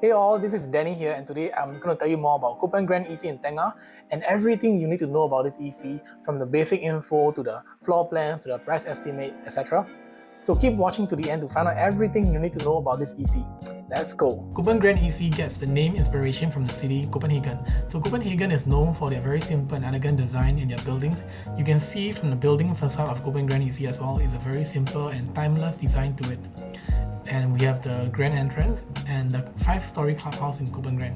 Hey all, this is Danny here, and today I'm going to tell you more about Copen Grand EC in Tengah and everything you need to know about this EC, from the basic info to the floor plans to the price estimates, etc. So keep watching to the end to find out everything you need to know about this EC. Let's go. Copen Grand EC gets the name inspiration from the city Copenhagen. So Copenhagen is known for their very simple and elegant design in their buildings. You can see from the building facade of Copen Grand EC as well, it's a very simple and timeless design to it. And we have the grand entrance and the 5-story clubhouse in Copen Grand.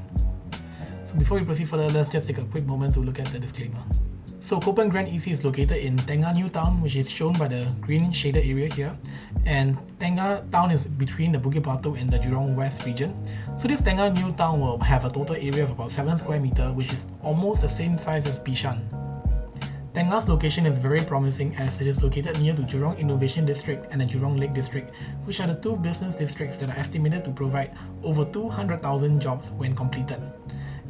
So before we proceed further, let's just take a quick moment to look at the disclaimer. So Copen Grand EC is located in Tengah New Town, which is shown by the green shaded area here. And Tengah Town is between the Bukit Batu and the Jurong West region. So this Tengah New Town will have a total area of about 7 square meters, which is almost the same size as Bishan. Tengah's location is very promising as it is located near to Jurong Innovation District and the Jurong Lake District, which are the two business districts that are estimated to provide over 200,000 jobs when completed.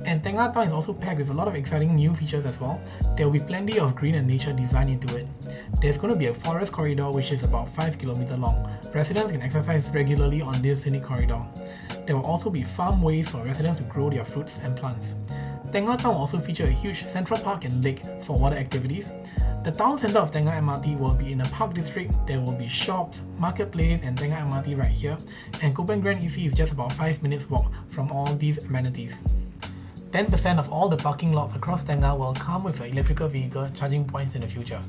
And Tengah Town is also packed with a lot of exciting new features as well. There will be plenty of green and nature design into it. There's going to be a forest corridor which is about 5 km long. Residents can exercise regularly on this scenic corridor. There will also be farm ways for residents to grow their fruits and plants. Tengah Town will also feature a huge central park and lake for water activities. The town centre of Tengah MRT will be in a park district. There will be shops, marketplace and Tengah MRT right here. And Copen Grand EC is just about 5 minutes walk from all these amenities. 10% of all the parking lots across Tengah will come with an electrical vehicle charging points in the future.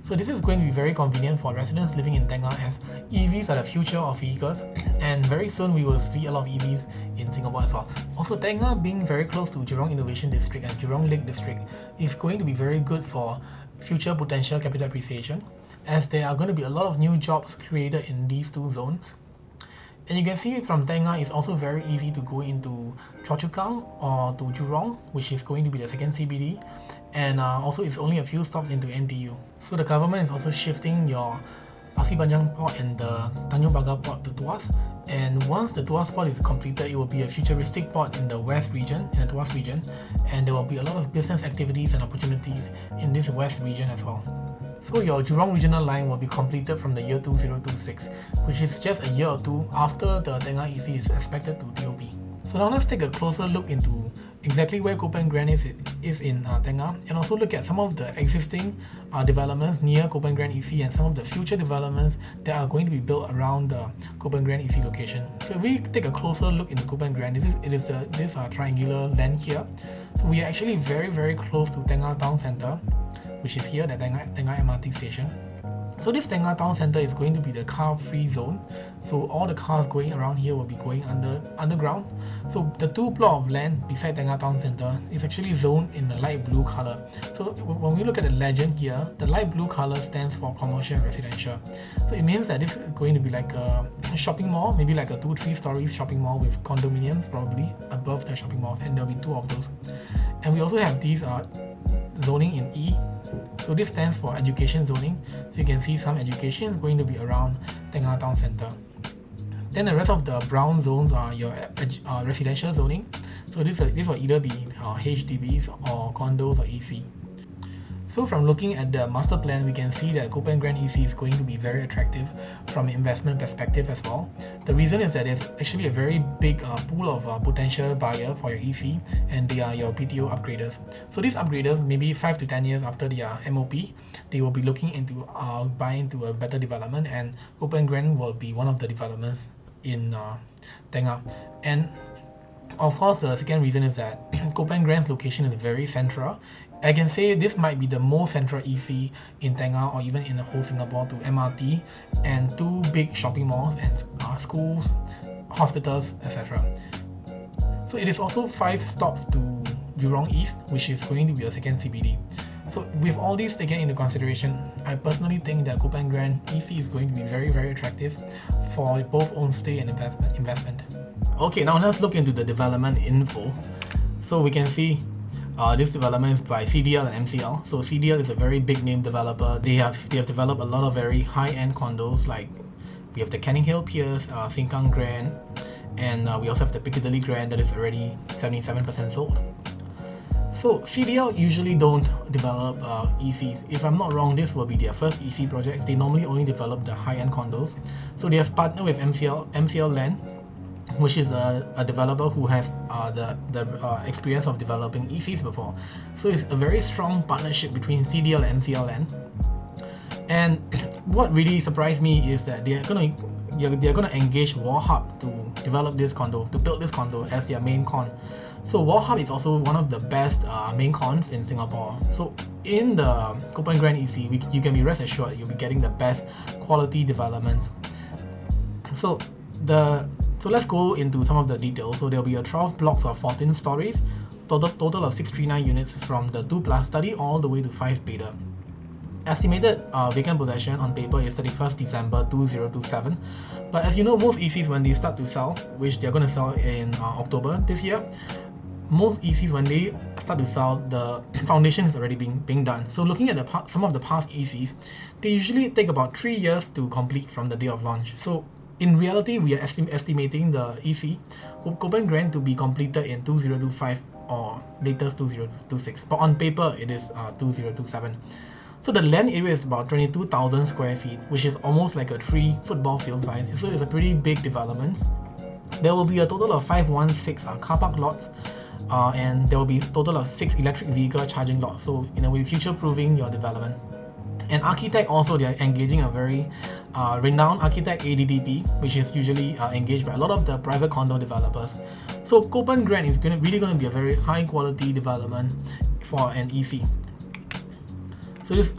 So this is going to be very convenient for residents living in Tengah as EVs are the future of vehicles, and very soon we will see a lot of EVs in Singapore as well. Also, Tengah being very close to Jurong Innovation District and Jurong Lake District is going to be very good for future potential capital appreciation, as there are going to be a lot of new jobs created in these two zones. And you can see from Tengah, it's also very easy to go into Choa Chu Kang or to Jurong, which is going to be the second CBD. And also it's only a few stops into NTU. So the government is also shifting your Pasir Panjang port and the Tanjung Pagar port to Tuas. And once the Tuas port is completed, it will be a futuristic port in the West region, in the Tuas region. And there will be a lot of business activities and opportunities in this West region as well. So your Jurong Regional Line will be completed from the year 2026, which is just a year or two after the Tengah EC is expected to TOP. So now let's take a closer look into exactly where Copen Grand is in Tengah, and also look at some of the existing developments near Copen Grand EC and some of the future developments that are going to be built around the Copen Grand EC location. So if we take a closer look into Copen Grand, this triangular land here. So we are actually very close to Tengah Town Centre, which is here, the Tengah MRT station. So this Tengah Town Centre is going to be the car-free zone. So all the cars going around here will be going underground. So the two plot of land beside Tengah Town Centre is actually zoned in the light blue colour. So when we look at the legend here, the light blue colour stands for commercial and residential. So it means that this is going to be like a shopping mall, maybe like a 2-3 stories shopping mall with condominiums probably above the shopping malls, and there will be 2 of those. And we also have these zoning in E. So this stands for education zoning. So you can see some education is going to be around Tengah Town Centre. Then the rest of the brown zones are your residential zoning. So this will either be HDBs or condos or EC. So from looking at the master plan, we can see that Copen Grand EC is going to be very attractive from an investment perspective as well. The reason is that there's actually a very big pool of potential buyer for your EC, and they are your BTO upgraders. So these upgraders, maybe 5 to 10 years after their MOP, they will be looking into buying into a better development, and Copen Grand will be one of the developments in Tengah. And of course, the second reason is that Copen Grand's location is very central. I can say this might be the most central EC in Tengah or even in the whole Singapore, to MRT and 2 big shopping malls and schools, hospitals, etc. So it is also 5 stops to Jurong East, which is going to be a second CBD. So with all these taken into consideration, I personally think that Copen Grand EC is going to be very attractive for both own stay and investment. Okay, now let's look into the development info. So we can see this development is by CDL and MCL. So CDL is a very big name developer. They have developed a lot of very high-end condos, like we have the Canning Hill Piers, Sengkang Grand, and we also have the Piccadilly Grand that is already 77% sold. So CDL usually don't develop ECs. If I'm not wrong, this will be their first EC project. They normally only develop the high-end condos. So they have partnered with MCL Land which is a developer who has the experience of developing ECs before. So it's a very strong partnership between CDL and MCLN. And what really surprised me is that they're gonna engage WallHub to develop this condo, to build this condo as their main con. So WallHub is also one of the best main cons in Singapore. So in the Copen Grand EC, you can be rest assured you'll be getting the best quality developments. So let's go into some of the details. So there'll be a 12 blocks of 14 stories, total of 639 units from the 2+ study all the way to 5 beta. Estimated vacant possession on paper is 31st December 2027. But as you know, most ECs, when they start to sell, which they're going to sell in October this year, most ECs, when they start to sell, the foundation is already being done. So looking at some of the past ECs, they usually take about 3 years to complete from the day of launch. So in reality, we are estimating the EC Copen Grand to be completed in 2025 or latest 2026. But on paper, it is 2027. So the land area is about 22,000 square feet, which is almost like a 3 football field size. So it's a pretty big development. There will be a total of 516 car park lots, and there will be a total of 6 electric vehicle charging lots. So in a way, future-proofing your development. And architect also, they are engaging a very renowned architect, ADDP, which is usually engaged by a lot of the private condo developers. So Copen Grand is really going to be a very high-quality development for an EC. So this is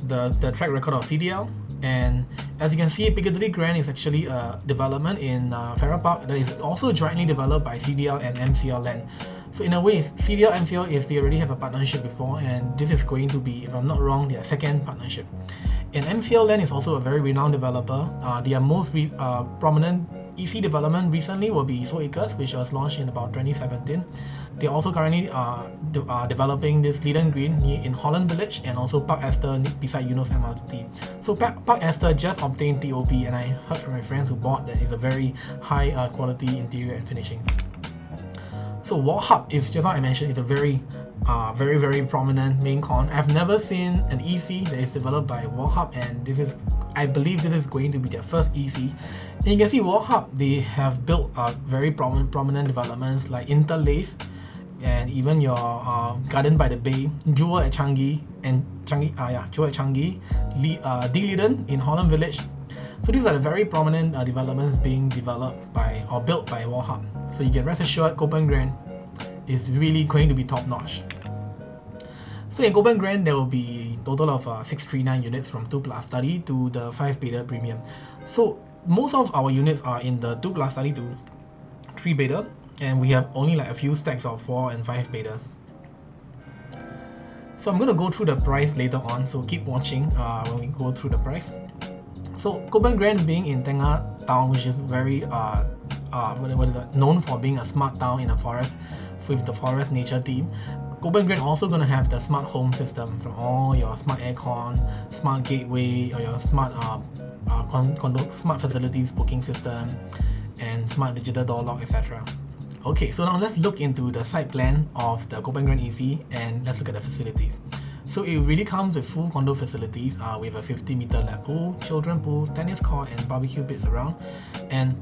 the track record of CDL, and as you can see, Piccadilly Grand is actually a development in Farrer Park that is also jointly developed by CDL and MCLN. So in a way, CDL MCL is they already have a partnership before, and this is going to be, if I'm not wrong, their second partnership. And MCLN is also a very renowned developer. Their most prominent EC development recently will be Soul Acres, which was launched in about 2017. They are also currently developing this Leiden Green in Holland Village, and also Park Esther beside Eunos MRT. So Park Esther just obtained TOP, and I heard from my friends who bought that it's a very high quality interior and finishing. So WallHub is, just like I mentioned, is a very prominent main con. I've never seen an EC that is developed by WallHub, and I believe this is going to be their first EC. And you can see WallHub, they have built very prominent developments like Interlace, and even your Garden by the Bay, Jewel at Changi, and Jewel at Changi, Leiden in Holland Village. So these are the very prominent developments being developed by or built by WallHub. So you can rest assured Copen Grand is really going to be top notch. So in Copen Grand, there will be a total of 639 units from 2+ study to the 5 beta premium. So most of our units are in the 2+ study to 3 beta, and we have only like a few stacks of 4 and 5 betas. So I'm going to go through the price later on, so keep watching when we go through the price. So Copen Grand being in Tengah town, which is very known for being a smart town in a forest with the forest nature theme. Copen Grand also going to have the smart home system from all your smart aircon, smart gateway, or your smart smart facilities booking system, and smart digital door lock, etc. Okay, so now let's look into the site plan of the Copen Grand EC, and let's look at the facilities. So it really comes with full condo facilities with a 50-meter lap pool, children pool, tennis court, and barbecue pits around. And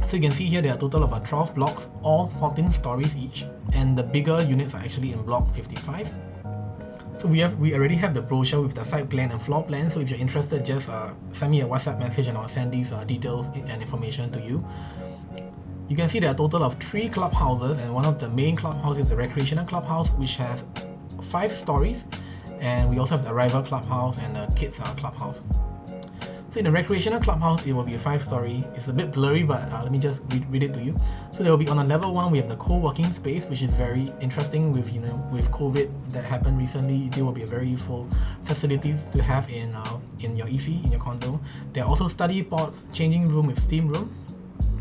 so you can see here there are a total of 12 blocks, all 14 stories each, and the bigger units are actually in block 55. So we already have the brochure with the site plan and floor plan. So if you're interested, just send me a WhatsApp message and I'll send these details and information to you. You can see there are a total of 3 clubhouses, and one of the main clubhouses is the recreational clubhouse, which has 5 stories, and we also have the arrival clubhouse and the kids clubhouse. So in the recreational clubhouse, it will be a 5-story. It's a bit blurry, but let me just read it to you. So there will be on a level 1, we have the co-working space, which is very interesting with with COVID that happened recently. It will be a very useful facilities to have in your EC, in your condo. There are also study pods, changing room with steam room.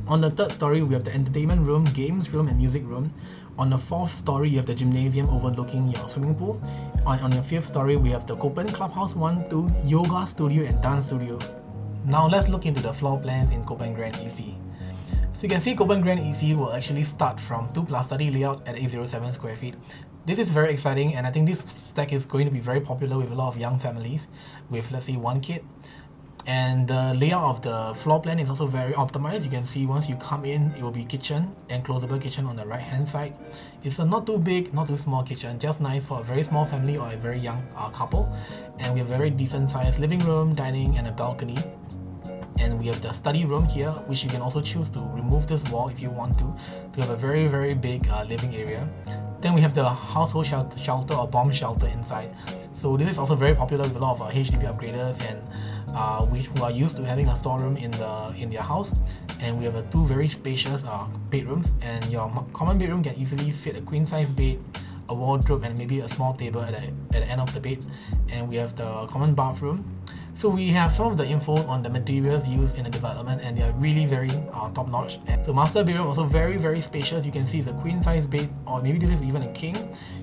On the 3rd story, we have the entertainment room, games room, and music room. On the 4th story, you have the gymnasium overlooking your swimming pool. On your 5th story, we have the Copen Clubhouse 1, 2, yoga studio, and dance studios. Now let's look into the floor plans in Copen Grand EC. So you can see Copen Grand EC will actually start from 2+ study layout at 807 square feet. This is very exciting, and I think this stack is going to be very popular with a lot of young families with, let's say, 1 kid. And the layout of the floor plan is also very optimized. You can see once you come in, it will be kitchen and closable kitchen on the right hand side. It's a not too big, not too small kitchen, just nice for a very small family or a very young couple. And we have a very decent sized living room, dining, and a balcony. And we have the study room here, which you can also choose to remove this wall if you want to have a very big living area. Then we have the household shelter or bomb shelter inside. So this is also very popular with a lot of HDB upgraders and who are used to having a storeroom in their house. And we have two very spacious bedrooms, and your common bedroom can easily fit a queen size bed, a wardrobe, and maybe a small table at the end of the bed. And we have the common bathroom. So we have some of the info on the materials used in the development, and they are really very top notch. And so master bedroom also very spacious. You can see it's a queen size bed, or maybe this is even a king.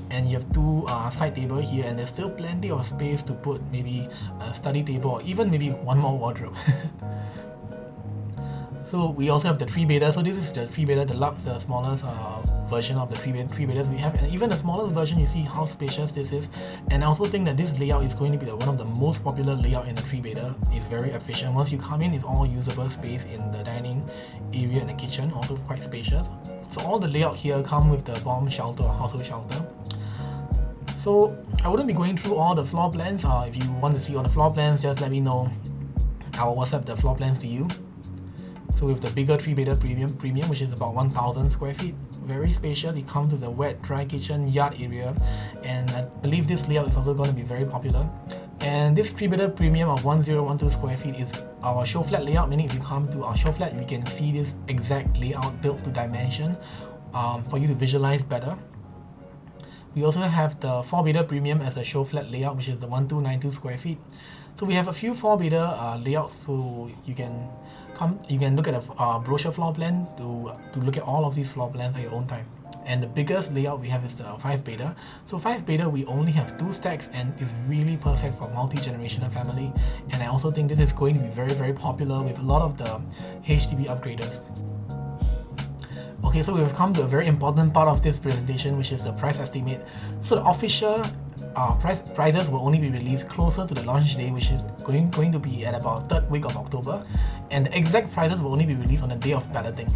And you have two side tables here, and there's still plenty of space to put maybe a study table or even maybe one more wardrobe. So we also have the 3-bedder. So this is the 3-bedder deluxe, the smallest version of the 3-bedders we have, and even the smallest version, you see how spacious this is. And I also think that this layout is going to be one of the most popular layout in the 3-bedder. It's very efficient. Once you come in, it's all usable space in the dining area and the kitchen, also quite spacious. So all the layout here come with the bomb shelter or household shelter. So I wouldn't be going through all the floor plans. If you want to see all the floor plans, just let me know. I will WhatsApp the floor plans to you. So with the bigger 3-bedder premium, which is about 1,000 square feet, very spacious. It comes with a wet, dry kitchen, yard area, and I believe this layout is also going to be very popular. And this 3-bedder premium of 1012 square feet is our Showflat layout, meaning if you come to our Showflat, we can see this exact layout built to dimension for you to visualize better. We also have the 4-bedder premium as a Showflat layout, which is the 1292 square feet. So we have a few 4-bedder layouts, so you can look at a brochure floor plan to look at all of these floor plans at your own time. And the biggest layout we have is the 5-bedder. So 5-bedder, we only have 2 stacks and is really perfect for multi-generational family. And I also think this is going to be very popular with a lot of the HDB upgraders. Okay, so we've come to a very important part of this presentation, which is the price estimate. So the official prices will only be released closer to the launch day, which is going to be at about 3rd week of October, and the exact prices will only be released on the day of balloting.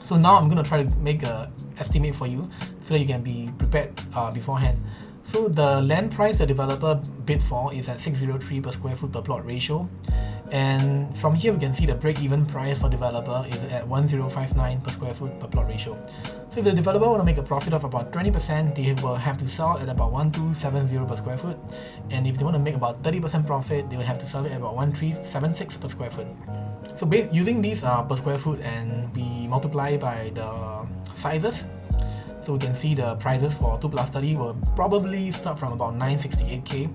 So now I'm going to try to make an estimate for you so that you can be prepared beforehand. So the land price the developer bid for is at 603 per square foot per plot ratio, and from here we can see the break-even price for developer is at 1059 per square foot per plot ratio. So if the developer want to make a profit of about 20%, they will have to sell at about 1270 per square foot, and if they want to make about 30% profit, they will have to sell it at about 1376 per square foot. So using these per square foot, and we multiply by the sizes, so we can see the prices for 2+ study will probably start from about 968k,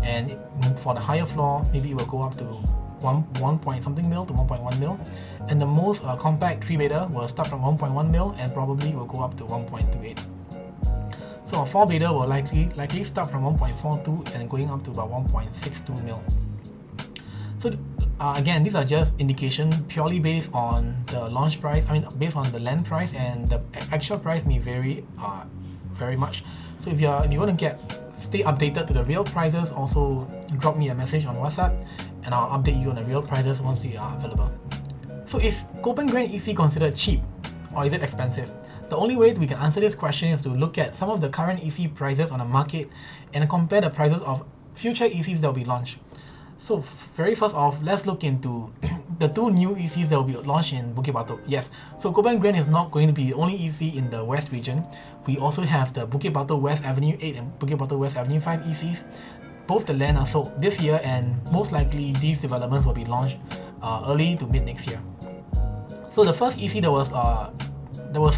and for the higher floor, maybe it will go up to 1 point something mil to 1.1 mil, and the most compact 3-bedder will start from 1.1 mil and probably will go up to 1.28. So a 4-bedder will likely start from 1.42 and going up to about 1.62 mil. So again, these are just indication purely based on the launch price. I mean, based on the land price, and the actual price may vary very much. So if you want to stay updated to the real prices, also drop me a message on WhatsApp, and I'll update you on the real prices once they are available. So is Copen Grand EC considered cheap, or is it expensive? The only way we can answer this question is to look at some of the current EC prices on the market and compare the prices of future ECs that will be launched. So very first off, let's look into the 2 new ECs that will be launched in Bukit Batok. Yes, so Copen Grand is not going to be the only EC in the West region. We also have the Bukit Batok West Avenue 8 and Bukit Batok West Avenue 5 ECs. Both the land are sold this year, and most likely these developments will be launched early to mid next year. So the first EC that was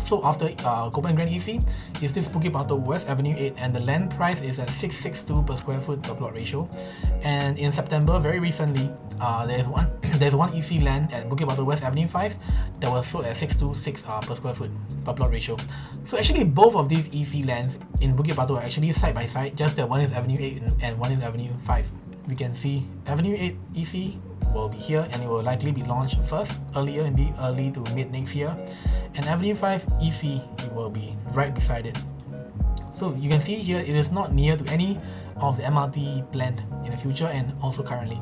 sold after Copen Grand EC is this Bukit Batok West Avenue 8, and the land price is at 662 per square foot per plot ratio. And in September, very recently, there's one EC land at Bukit Batok West Avenue 5 that was sold at 626 per square foot per plot ratio. So actually both of these EC lands in Bukit Batok are actually side by side, just that one is Avenue 8 and one is Avenue 5. We can see Avenue 8 EC will be here, and it will likely be launched first, maybe early to mid next year. And Avenue 5 EC, it will be right beside it. So you can see here, it is not near to any of the MRT planned in the future and also currently.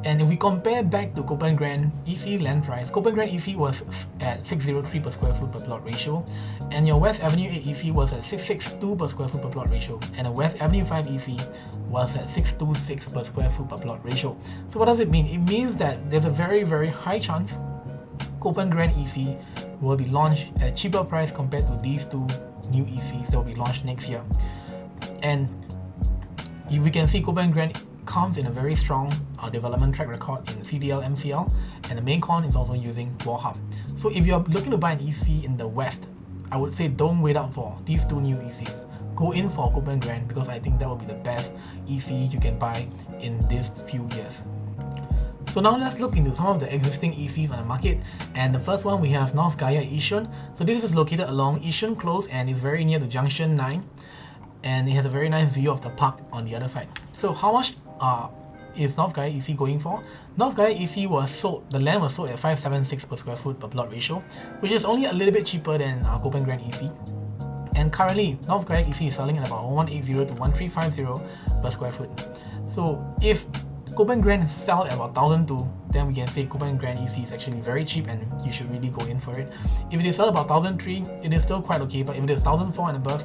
And if we compare back to Copen Grand EC land price, Copen Grand EC was at 603 per square foot per plot ratio, and your West Avenue 8 EC was at 662 per square foot per plot ratio, and the West Avenue 5 EC was at 626 per square foot per plot ratio. So what does it mean? It means that there's a very, very high chance Copen Grand EC will be launched at a cheaper price compared to these two new ECs that will be launched next year. And we can see Copen Grand comes in a very strong development track record in CDL, MCL, and the main con is also using Warhub. So if you're looking to buy an EC in the West, I would say don't wait out for these two new ECs. Go in for Copen Grand because I think that will be the best EC you can buy in these few years. So now let's look into some of the existing ECs on the market, and the first one we have North Gaya Yishun. So this is located along Yishun Close and is very near to Junction 9, and it has a very nice view of the park on the other side. So how much is North Gaya EC going for? North Gaya EC was sold, the land was sold at 576 per square foot per plot ratio, which is only a little bit cheaper than Copen Grand EC. And currently, North Gaya EC is selling at about 1180 to 1350 per square foot. So if Copen Grand sell at about 1002, then we can say Copen Grand EC is actually very cheap and you should really go in for it. If it is sell about 1003, it is still quite okay, but if it is 1004 and above,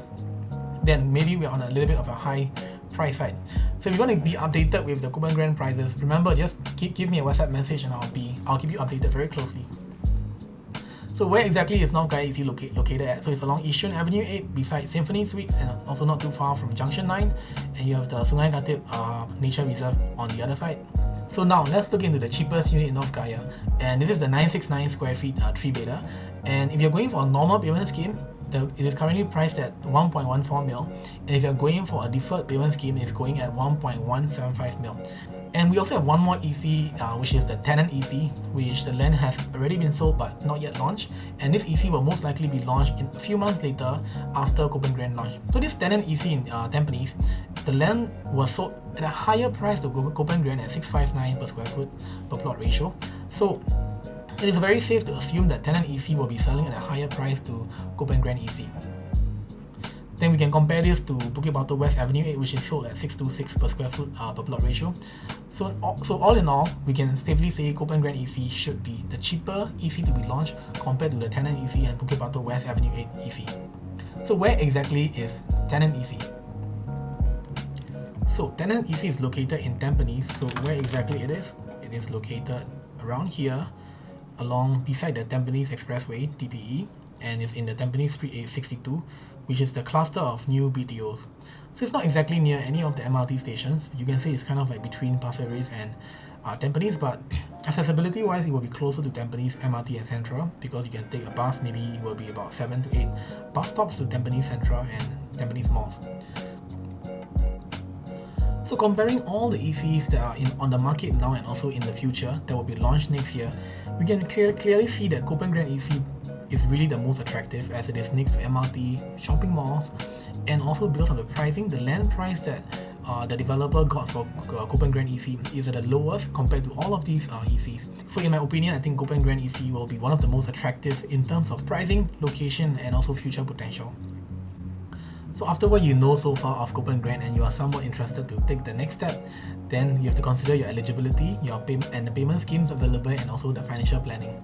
then maybe we're on a little bit of a high price side. So if you want to be updated with the Copen Grand prices, remember just give me a WhatsApp message and I'll keep you updated very closely. So where exactly is North Gaya EC located at? So it's along Yishun Avenue 8 beside Symphony Suites and also not too far from Junction 9, and you have the Sungai Khatib Nature Reserve on the other side. So now let's look into the cheapest unit in North Gaya, and this is the 969 square feet 3-bedder, and if you're going for a normal payment scheme, it is currently priced at 1.14 mil, and if you're going for a deferred payment scheme, it's going at 1.175 mil. And we also have one more EC, which is the Tengah EC, which the land has already been sold but not yet launched, and this EC will most likely be launched in a few months later after Copen Grand launch. So this Tengah EC in Tampines, the land was sold at a higher price to Copen Grand at 659 per square foot per plot ratio. So it is very safe to assume that Tengah EC will be selling at a higher price to Copen Grand EC. Then we can compare this to Bukit Batok West Avenue 8, which is sold at 626 per square foot per plot ratio. So all in all, we can safely say Copen Grand EC should be the cheaper EC to be launched compared to the Tengah EC and Bukit Batok West Avenue 8 EC. So where exactly is Tengah EC? So Tengah EC is located in Tampines. So where exactly it is? It is located around here, along beside the Tampines Expressway (TPE), and it's in the Tampines Street 862, which is the cluster of new BTOs. So it's not exactly near any of the MRT stations. You can say it's kind of like between Pasir Ris and Tampines, but accessibility wise it will be closer to Tampines MRT and Central, because you can take a bus, maybe it will be about 7 to 8 bus stops to Tampines Central and Tampines malls. So comparing all the ECs that are on the market now and also in the future that will be launched next year, we can clearly see that Copen Grand EC is really the most attractive, as it is next to MRT, shopping malls, and also because of the pricing, the land price that the developer got for Copen Grand EC is at the lowest compared to all of these ECs. So in my opinion, I think Copen Grand EC will be one of the most attractive in terms of pricing, location, and also future potential. So after what you know so far of Copen Grand and you are somewhat interested to take the next step, then you have to consider your eligibility, your and the payment schemes available, and also the financial planning.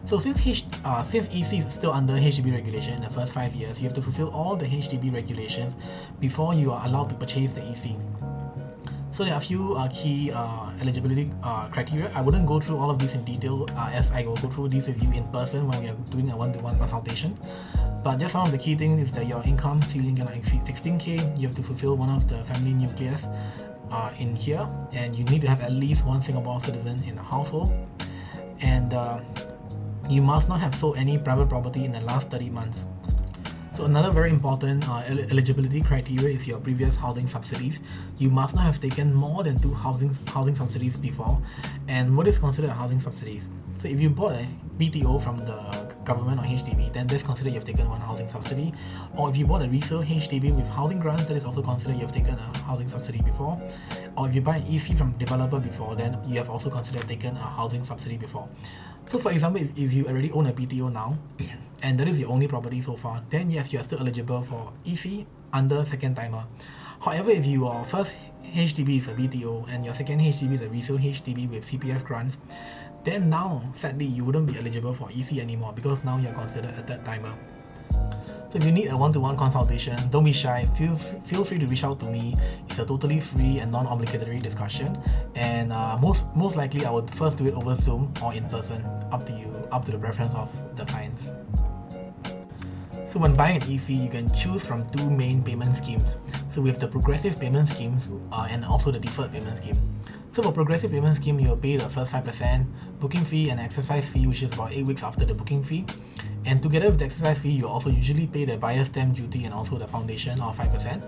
So since EC is still under HDB regulation in the first 5 years, you have to fulfill all the HDB regulations before you are allowed to purchase the EC. So there are a few key eligibility criteria. I wouldn't go through all of these in detail as I will go through these with you in person when we are doing a one-to-one consultation. But just some of the key things is that your income ceiling cannot exceed 16k, you have to fulfill one of the family nucleus in here, and you need to have at least one Singapore citizen in the household, and you must not have sold any private property in the last 30 months. So another very important eligibility criteria is your previous housing subsidies. You must not have taken more than 2 housing subsidies before. And what is considered a housing subsidies? So if you bought a BTO from the government or HDB, then that's considered you've taken one housing subsidy. Or if you bought a resale HDB with housing grants, that is also considered you've taken a housing subsidy before. Or if you buy an EC from developer before, then you have also considered taken a housing subsidy before. So for example, if you already own a BTO now, and that is your only property so far, then yes, you are still eligible for EC under second timer. However, if your first HDB is a BTO and your second HDB is a resale HDB with CPF grants, then now sadly you wouldn't be eligible for EC anymore because now you're considered a third timer. So if you need a one-to-one consultation, don't be shy, feel free to reach out to me. It's a totally free and non-obligatory discussion, and most likely I would first do it over Zoom or in person, up to you, up to the preference of the clients. So when buying an EC, you can choose from two main payment schemes. So we have the progressive payment schemes and also the deferred payment scheme. So for progressive payment scheme, you will pay the first 5% booking fee and exercise fee, which is about 8 weeks after the booking fee. And together with the exercise fee, you also usually pay the buyer's stamp duty and also the foundation of 5%.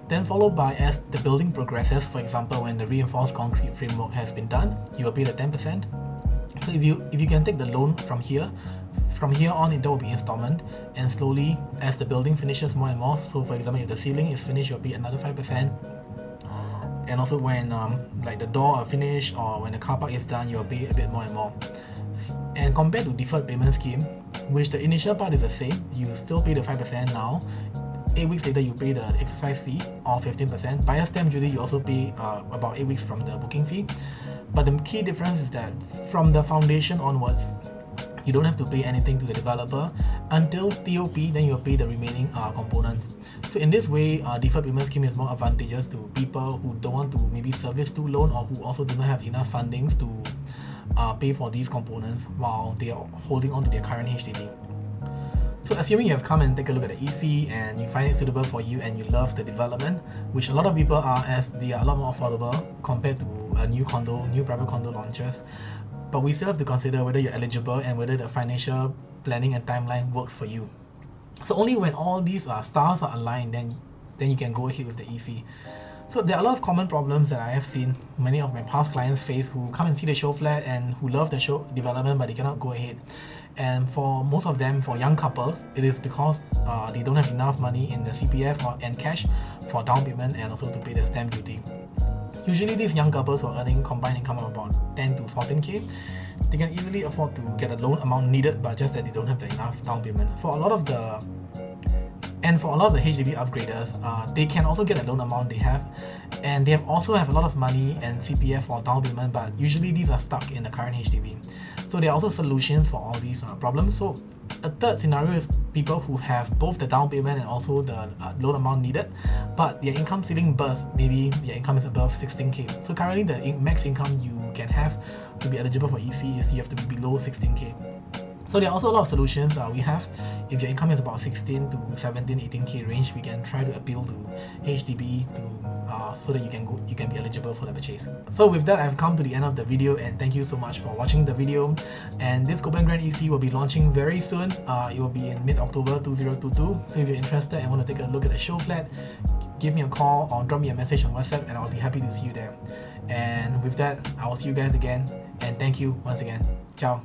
Then followed by, as the building progresses, for example, when the reinforced concrete framework has been done, you will pay the 10%. So if you can take the loan from here on, there will be installment, and slowly as the building finishes more and more. So for example, if the ceiling is finished, you'll pay another 5%. And also when like the door are finished or when the car park is done, you'll pay a bit more and more. And compared to deferred payment scheme, which the initial part is the same, you still pay the 5% now. 8 weeks later, you pay the exercise fee of 15%. Buyer stamp duty, you also pay about 8 weeks from the booking fee. But the key difference is that from the foundation onwards, you don't have to pay anything to the developer until TOP, then you'll pay the remaining components. So in this way, deferred payment scheme is more advantageous to people who don't want to maybe service to loan or who also do not have enough fundings to pay for these components while they are holding on to their current HDB. So assuming you have come and take a look at the EC and you find it suitable for you and you love the development, which a lot of people are, as they are a lot more affordable compared to a new private condo launches, but we still have to consider whether you're eligible and whether the financial planning and timeline works for you. So only when all these stars are aligned, then you can go ahead with the EC. So there are a lot of common problems that I have seen many of my past clients face who come and see the show flat and who love the show development but they cannot go ahead. And for most of them, for young couples, it is because they don't have enough money in the CPF and cash for down payment and also to pay the stamp duty. Usually these young couples who are earning combined income of about 10 to 14k, they can easily afford to get the loan amount needed, but just that they don't have the enough down payment. For a lot of the HDB upgraders, they can also get the loan amount they have, and they also have a lot of money and CPF for down payment, but usually these are stuck in the current HDB. So there are also solutions for all these problems. So a third scenario is people who have both the down payment and also the loan amount needed, but their income ceiling burst, maybe their income is above 16k. So currently the max income you can have to be eligible for EC is you have to be below 16k. So there are also a lot of solutions we have. If your income is about 16 to 17, 18k range, we can try to appeal to HDB so that you can be eligible for the purchase. So with that, I've come to the end of the video, and thank you so much for watching the video. And this Copen Grand EC will be launching very soon. It will be in mid-October 2022. So if you're interested and want to take a look at the show flat, give me a call or drop me a message on WhatsApp and I'll be happy to see you there. And with that, I will see you guys again, and thank you once again. Ciao.